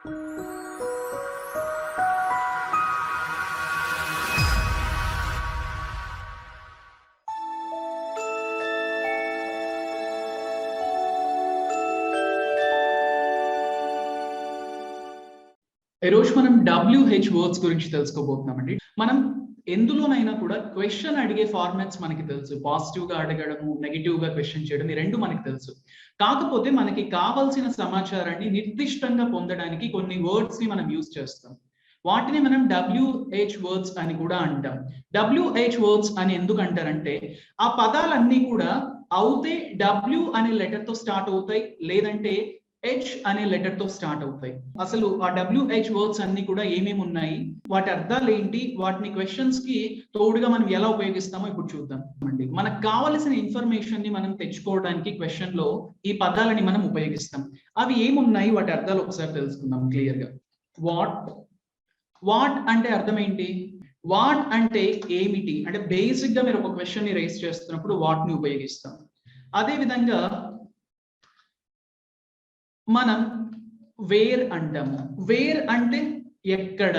ఈరోజు మనం WH words గురించి తెలుసుకోబోతున్నామండి. మనం ఎందులోనైనా కూడా క్వశ్చన్ అడిగే ఫార్మాట్స్ మనకి తెలుసు. పాజిటివ్ గా అడగడము, నెగటివ్ గా క్వశ్చన్ చేయడం, ఈ రెండు మనకి తెలుసు. కాకపోతే మనకి కావాల్సిన సమాచారాన్ని నిర్దిష్టంగా పొందడానికి కొన్ని వర్డ్స్ ని మనం యూజ్ చేస్తాం. వాటిని మనం WH వర్డ్స్ అని కూడా అంటాం. WH వర్డ్స్ అని ఎందుకు అంటారంటే ఆ పదాలన్నీ కూడా అవుతే W అనే లెటర్ తో స్టార్ట్ అవుతాయి, లేదంటే H అనే లెటర్ తో స్టార్ట్ అవుతాయి. అసలు ఆ WH వర్డ్స్ అన్ని కూడా ఏమేమి ఉన్నాయి, వాటి అర్థాలు ఏంటి, వాటిని క్వశ్చన్స్ కి తోడుగా మనం ఎలా ఉపయోగిస్తామో ఇప్పుడు చూద్దాం అండి. మనకు కావలసిన ఇన్ఫర్మేషన్ ని మనం తెచ్చుకోవడానికి క్వశ్చన్ లో ఈ పదాలని మనం ఉపయోగిస్తాం. అవి ఏమున్నాయి, వాటి అర్థాలు ఒకసారి తెలుసుకుందాం క్లియర్ గా. వాట్ అంటే అర్థం ఏంటి? వాట్ అంటే ఏమిటి అంటే బేసిక్ గా మీరు ఒక క్వశ్చన్ ని రైజ్ చేస్తున్నప్పుడు వాట్ ని ఉపయోగిస్తాం. అదే విధంగా మనం వేర్ అంటాము. వేర్ అంటే ఎక్కడ.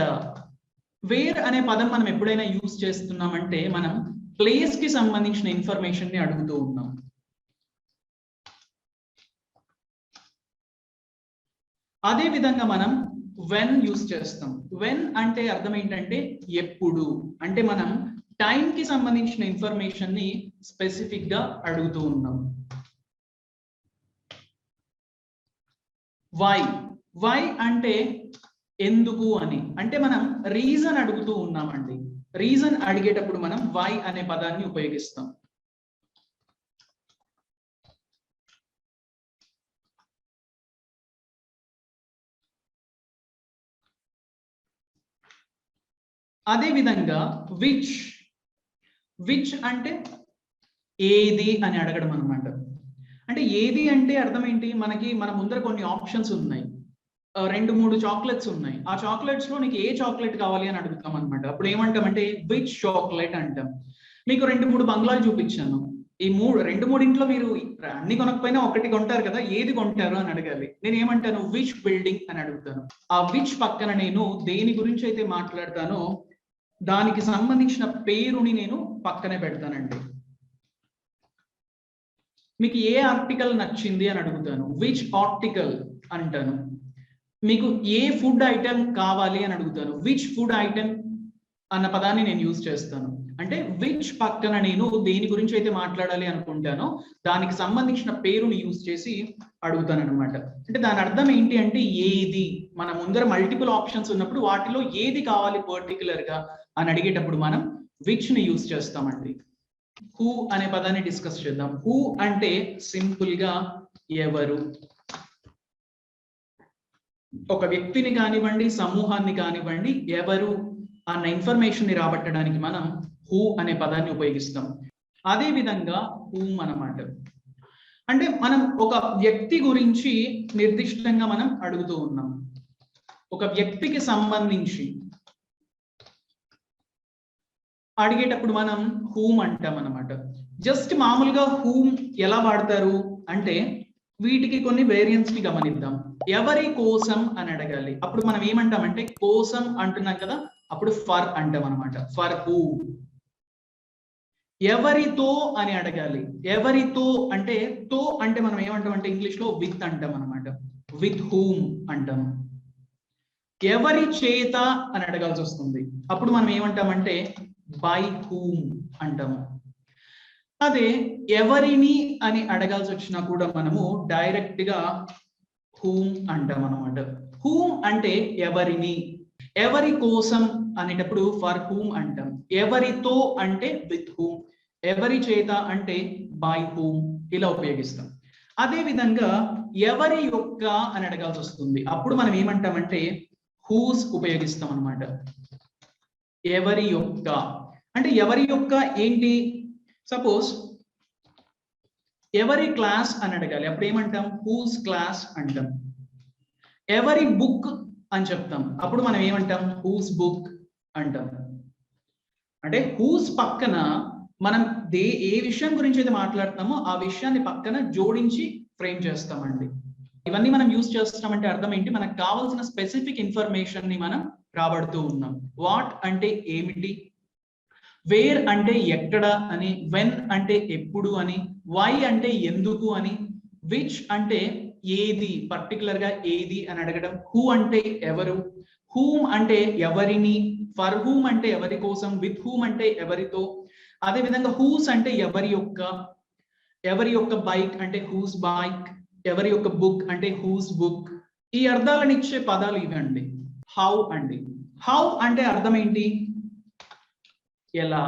వేర్ అనే పదం మనం ఎప్పుడైనా యూజ్ చేస్తున్నామంటే మనం ప్లేస్ కి సంబంధించిన ఇన్ఫర్మేషన్ ని అడుగుతూ ఉన్నాం. అదే విధంగా మనం వెన్ యూజ్ చేస్తాం. వెన్ అంటే అర్థం ఏంటంటే ఎప్పుడు. అంటే మనం టైం కి సంబంధించిన ఇన్ఫర్మేషన్ ని స్పెసిఫిక్ గా అడుగుతూ ఉన్నాం. వై అంటే ఎందుకు అని, అంటే మనం రీజన్ అడుగుతూ ఉన్నామండి. రీజన్ అడిగేటప్పుడు మనం వై అనే పదాన్ని ఉపయోగిస్తాం. అదే విధంగా విచ్ అంటే ఏది అని అడగడం అన్నమాట. అంటే ఏది అంటే అర్థం ఏంటి? మన ముందర కొన్ని ఆప్షన్స్ ఉన్నాయి, 2-3 చాక్లెట్స్ ఉన్నాయి. ఆ చాక్లెట్స్ లో నీకు ఏ చాక్లెట్ కావాలి అని అడుగుతాం అనమాట. అప్పుడు ఏమంటామంటే విచ్ చాక్లెట్ అంటాం. మీకు 2-3 బంగ్లాలు చూపించాను. ఈ 2-3 మీరు అన్ని కొనకపోయినా ఒకటి కొంటారు కదా, ఏది కొంటారు అని అడగాలి. నేను ఏమంటాను? విచ్ బిల్డింగ్ అని అడుగుతాను. ఆ విచ్ పక్కన నేను దేని గురించి అయితే మాట్లాడతానో దానికి సంబంధించిన పేరుని నేను పక్కనే పెడతానండి. మీకు ఏ ఆర్టికల్ నచ్చింది అని అడుగుతాను, విచ్ ఆర్టికల్ అంటాను. మీకు ఏ ఫుడ్ ఐటెం కావాలి అని అడుగుతాను, విచ్ ఫుడ్ ఐటెం అన్న పదాన్ని నేను యూజ్ చేస్తాను. అంటే విచ్ పక్కన నేను దేని గురించి అయితే మాట్లాడాలి అనుకుంటానో దానికి సంబంధించిన పేరుని యూజ్ చేసి అడుగుతాను అనమాట. అంటే దాని అర్థం ఏంటి అంటే ఏది. మన ముందర మల్టిపుల్ ఆప్షన్స్ ఉన్నప్పుడు వాటిలో ఏది కావాలి పర్టికులర్ గా అని అడిగేటప్పుడు మనం విచ్ ని యూజ్ చేస్తామండి. హూ అనే పదాన్ని డిస్కస్ చేద్దాం. హూ అంటే సింపుల్ గా ఎవరు. ఒక వ్యక్తిని కానివ్వండి, సమూహాన్ని కానివ్వండి, ఎవరు అన్న ఇన్ఫర్మేషన్ ని రాబట్టడానికి మనం హూ అనే పదాన్ని ఉపయోగిస్తాం. అదే విధంగా హూమ్ అన్నమాట. అంటే మనం ఒక వ్యక్తి గురించి నిర్దిష్టంగా మనం అడుగుతూ ఉన్నాం. ఒక వ్యక్తికి సంబంధించి అడిగేటప్పుడు మనం హూమ్ అంటాం అన్నమాట. జస్ట్ మామూలుగా హూమ్ ఎలా వాడతారు అంటే వీటికి కొన్ని వేరియంట్స్ ని గమనిద్దాం. ఎవరి కోసం అని అడగాలి, అప్పుడు మనం ఏమంటామంటే కోసం అంటున్నాం కదా, అప్పుడు ఫర్ అంటాం అనమాట. For who. ఎవరితో అని అడగాలి. ఎవరితో అంటే తో అంటే మనం ఏమంటామంటే ఇంగ్లీష్ లో విత్ అంటాం అనమాట. విత్ హూమ్ అంటాం. ఎవరి చేత అని అడగాల్సి వస్తుంది, అప్పుడు మనం ఏమంటామంటే బై హూమ్ అంటాము. అదే ఎవరిని అని అడగాల్సి వచ్చినా కూడా మనము డైరెక్ట్ గా హూమ్ అంటాం అనమాట. హూమ్ అంటే ఎవరిని. ఎవరి కోసం అనేటప్పుడు ఫర్ హూమ్ అంటాం. ఎవరితో అంటే విత్ హూమ్. ఎవరి చేత అంటే బై హూమ్. ఇలా ఉపయోగిస్తాం. అదే విధంగా ఎవరి యొక్క అని అడగాల్సి వస్తుంది, అప్పుడు మనం ఏమంటామంటే హూస్ ఉపయోగిస్తాం అనమాట. ఎవరి యొక్క అంటే ఎవరి యొక్క ఏంటి, సపోజ్ ఎవరి క్లాస్ అని అడగాలి, అప్పుడు ఏమంటాం హూస్ క్లాస్ అంటాం. ఎవరి బుక్ అని చెప్తాం, అప్పుడు మనం ఏమంటాం హూస్ బుక్ అంటాం. అంటే హూస్ పక్కన మనం ఏ విషయం గురించి అయితే మాట్లాడుతున్నామో ఆ విషయాన్ని పక్కన జోడించి ఫ్రేమ్ చేస్తామండి. ఇవన్నీ మనం యూజ్ చేస్తున్నామంటే అర్థం ఏంటి, మనకు కావాల్సిన స్పెసిఫిక్ ఇన్ఫర్మేషన్ ని మనం రాబడుతూ ఉన్నాం. వాట్ అంటే ఏమిటి, వేర్ అంటే ఎక్కడ అని, వెన్ అంటే ఎప్పుడు అని, వై అంటే ఎందుకు అని, విచ్ అంటే ఏది, పర్టికులర్ గా ఏది అని అడగడం, హూ అంటే ఎవరు, హూమ్ అంటే ఎవరిని, ఫర్ హూమ్ అంటే ఎవరి కోసం, విత్ హూమ్ అంటే ఎవరితో, అదే విధంగా హూస్ అంటే ఎవరి యొక్క బైక్ అంటే హూస్ బైక్, ఎవరి యొక్క బుక్ అంటే హూస్ బుక్. ఈ అర్థాలను ఇచ్చే పదాలు ఇవండి. హౌ అండి. హౌ అంటే అర్థం ఏంటి, ఎలా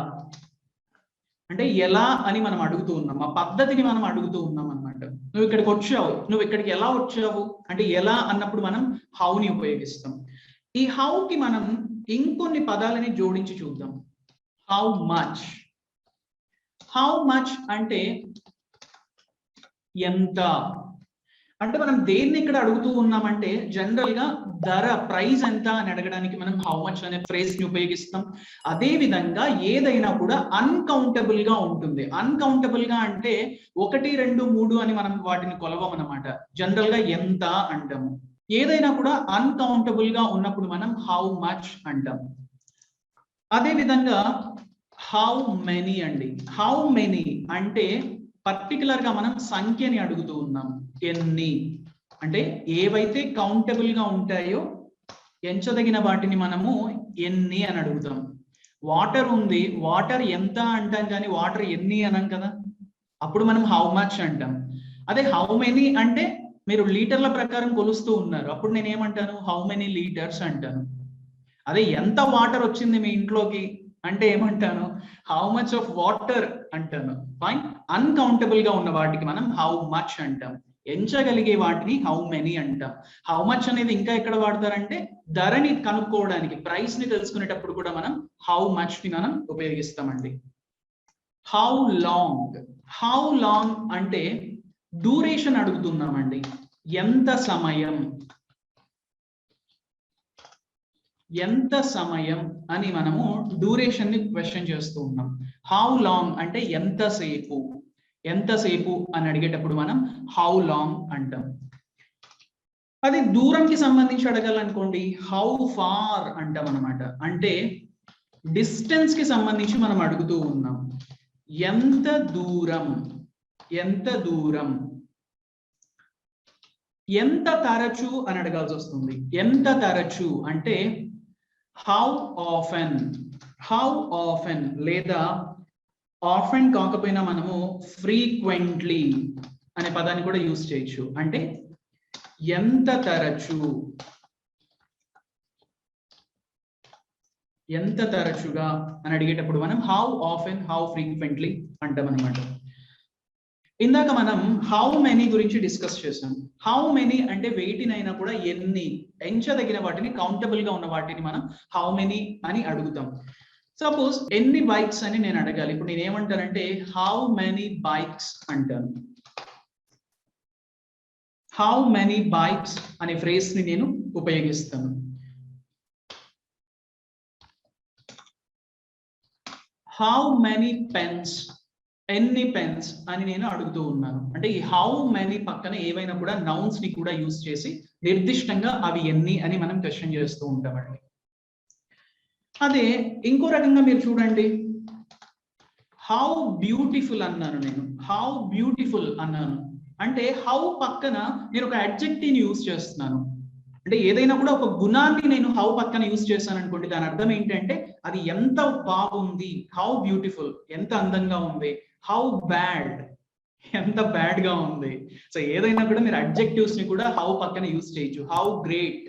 అంటే ఎలా అని మనం అడుగుతూ ఉన్నాం, ఆ పద్ధతిని మనం అడుగుతూ ఉన్నాం అన్నమాట. నువ్వు ఇక్కడికి వచ్చావు, నువ్వు ఇక్కడికి ఎలా వచ్చావు అంటే ఎలా అన్నప్పుడు మనం హౌని ఉపయోగిస్తాం. ఈ హౌకి మనం ఇంకొన్ని పదాలని జోడించి చూద్దాం. How much. హౌ మచ్ అంటే ఎంత. అంటే మనం దేన్ని ఇక్కడ అడుగుతూ ఉన్నామంటే జనరల్ గా ధర, ప్రైస్ ఎంత అని అడగడానికి మనం హౌ మచ్ అనే ఫ్రేజ్ ని ఉపయోగిస్తాం. అదే విధంగా ఏదైనా కూడా అన్కౌంటబుల్ గా ఉంటుంది. అన్కౌంటబుల్ గా అంటే 1, 2, 3 అని మనం వాటిని కొలవమన్నమాట. జనరల్ గా ఎంత అంటాము. ఏదైనా కూడా అన్కౌంటబుల్ గా ఉన్నప్పుడు మనం హౌ మచ్ అంటాం. అదే విధంగా హౌ మెనీ అండి. హౌ మెనీ అంటే పర్టికులర్ గా మనం సంఖ్యని అడుగుతూ ఉన్నాం. ఎన్ని అంటే ఏవైతే కౌంటబుల్ గా ఉంటాయో, ఎంచదగిన వాటిని మనము ఎన్ని అని అడుగుతాం. వాటర్ ఉంది, వాటర్ ఎంత అంటాం కానీ వాటర్ ఎన్ని అనం కదా, అప్పుడు మనం హౌ మచ్ అంటాం. అదే హౌ మెనీ అంటే మీరు లీటర్ల ప్రకారం కొలుస్తూ ఉన్నారు, అప్పుడు నేను ఏమంటాను, హౌ మెనీ లీటర్స్ అంటాను. అదే ఎంత వాటర్ వచ్చింది మీ ఇంట్లోకి అంటే ఏమంటాను, హౌ మచ్ ఆఫ్ వాటర్ అంటాను. ఫైన్. అన్కౌంటబుల్ గా ఉన్న వాటికి మనం హౌ మచ్ అంటాం. ఎంచగలిగే వాటిని హౌ మెనీ అంటాం. హౌ మచ్ అనేది ఇంకా ఎక్కడ వాడతారంటే ధరని కనుక్కోవడానికి, ప్రైస్ ని తెలుసుకునేటప్పుడు కూడా మనం హౌ మచ్ ని మనం ఉపయోగిస్తామండి. How long. హౌ లాంగ్ అంటే డ్యూరేషన్ అడుగుతున్నామండి. ఎంత సమయం, ఎంత సమయం అని మనము డ్యూరేషన్ ని క్వశ్చన్ చేస్తూ ఉన్నాం. హౌ లాంగ్ అంటే ఎంతసేపు, ఎంతసేపు అని అడిగేటప్పుడు మనం హౌ లాంగ్ అంటాం. అది దూరంకి సంబంధించి అడగాలనుకోండి హౌ ఫార్ అంటాం అనమాట. అంటే డిస్టెన్స్ కి సంబంధించి మనం అడుగుతూ ఉన్నాం. ఎంత దూరం, ఎంత దూరం. ఎంత తరచు అని అడగాల్సి వస్తుంది. ఎంత తరచు అంటే హౌ ఆఫెన్, హౌ ఆఫెన్, లేదా ఆఫెన్ కాకపోయినా మనము ఫ్రీక్వెంట్లీ అనే పదాన్ని కూడా యూజ్ చేయొచ్చు. అంటే ఎంత తరచు, ఎంత తరచుగా అని అడిగేటప్పుడు మనం హౌ ఆఫెన్, హౌ ఫ్రీక్వెంట్లీ అంటాం అనమాట. ఇందాక మనం హౌ మెనీ గురించి డిస్కస్ చేసాం. హౌ మెనీ అంటే వేటినైనా కూడా ఎన్ని, ఎంచదగిన వాటిని, కౌంటబుల్ గా ఉన్న వాటిని మనం హౌ మెనీ అని అడుగుతాం. సపోజ్ ఎన్ని బైక్స్ అని నేను అడగాలి, ఇప్పుడు నేను ఏమంటానంటే హౌ మెనీ బైక్స్ అంటాను. హౌ మెనీ బైక్స్ అనే ఫ్రేజ్ ని నేను ఉపయోగిస్తాను. హౌ మెనీ పెన్స్, ఎన్ని పెన్స్ అని నేను అడుగుతూ ఉన్నాను. అంటే ఈ హౌ మెనీ పక్కన ఏవైనా కూడా నౌన్స్ ని కూడా యూజ్ చేసి నిర్దిష్టంగా అవి ఎన్ని అని మనం క్వశ్చన్ చేస్తూ ఉంటామండి. అదే ఇంకో రకంగా మీరు చూడండి, హౌ బ్యూటిఫుల్ అన్నాను నేను. హౌ బ్యూటిఫుల్ అన్నాను అంటే హౌ పక్కన నేను ఒక అడ్జెక్టివ్ యూజ్ చేస్తున్నాను. అంటే ఏదైనా కూడా ఒక గుణాన్ని నేను హౌ పక్కన యూజ్ చేశాను అనుకోండి, దాని అర్థం ఏంటంటే అది ఎంత బాగుంది, హౌ బ్యూటిఫుల్, ఎంత అందంగా ఉంది. హౌ బ్యాడ్, ఎంత బ్యాడ్ గా ఉంది. సో ఏదైనా కూడా మీరు అడ్జెక్టివ్స్ ని కూడా హౌ పక్కన యూజ్ చేయొచ్చు. How great.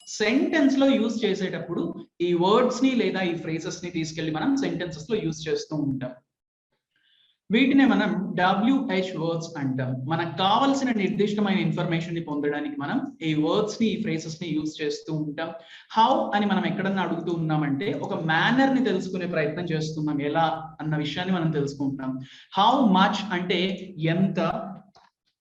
సెంటెన్స్ లో యూజ్ చేసేటప్పుడు ఈ వర్డ్స్ ని లేదా ఈ ఫ్రేజెస్ ని తీసుకెళ్లి మనం సెంటెన్సెస్ లో యూజ్ చేస్తూ ఉంటాం. వీటినే మనం WH వర్డ్స్ అంటాం. మనకు కావాల్సిన నిర్దిష్టమైన ఇన్ఫర్మేషన్ ని పొందడానికి మనం ఈ వర్డ్స్ ని, ఈ ఫ్రేజెస్ ని యూజ్ చేస్తూ ఉంటాం. హౌ అని మనం ఎక్కడన్నా అడుగుతూ ఉన్నామంటే ఒక మేనర్ ని తెలుసుకునే ప్రయత్నం చేస్తున్నాం, ఎలా అన్న విషయాన్ని మనం తెలుసుకుంటాం. హౌ మచ్ అంటే ఎంత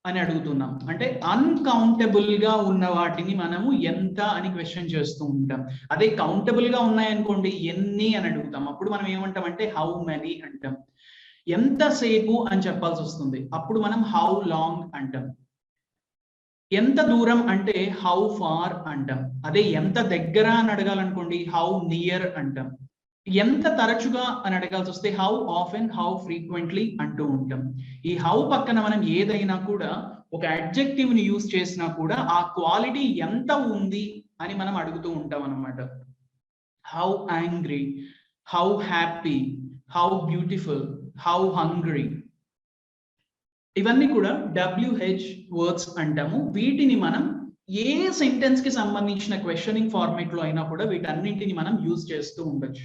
అని అడుగుతున్నాం. అంటే అన్కౌంటబుల్ గా ఉన్న వాటిని మనము ఎంత అని క్వశ్చన్ చేస్తూ ఉంటాం. అదే కౌంటబుల్ గా ఉన్నాయనుకోండి ఎన్ని అని అడుగుతాం. అప్పుడు మనం ఏమంటాం అంటే హౌ మెనీ అంటాం. ఎంతసేపు అని చెప్పాల్సి వస్తుంది, అప్పుడు మనం హౌ లాంగ్ అంటాం. ఎంత దూరం అంటే హౌ ఫార్ అంటాం. అదే ఎంత దగ్గర అని అడగాలనుకోండి హౌ నియర్ అంటాం. ఎంత తరచుగా అని అడగాల్సి వస్తే హౌ ఆఫెన్, హౌ ఫ్రీక్వెంట్లీ అంటూ ఉంటాం. ఈ హౌ పక్కన మనం ఏదైనా కూడా ఒక అడ్జెక్టివ్ ని యూజ్ చేసినా కూడా ఆ క్వాలిటీ ఎంత ఉంది అని మనం అడుగుతూ ఉంటాం అన్నమాట. How angry, how happy, how beautiful, how hungry, ఇవన్నీ కూడా WH వర్డ్స్ అంటాము. వీటిని మనం ఏ సెంటెన్స్ కి సంబంధించిన క్వశ్చనింగ్ ఫార్మేట్ లో అయినా కూడా వీటన్నింటిని మనం యూజ్ చేస్తూ ఉండొచ్చు.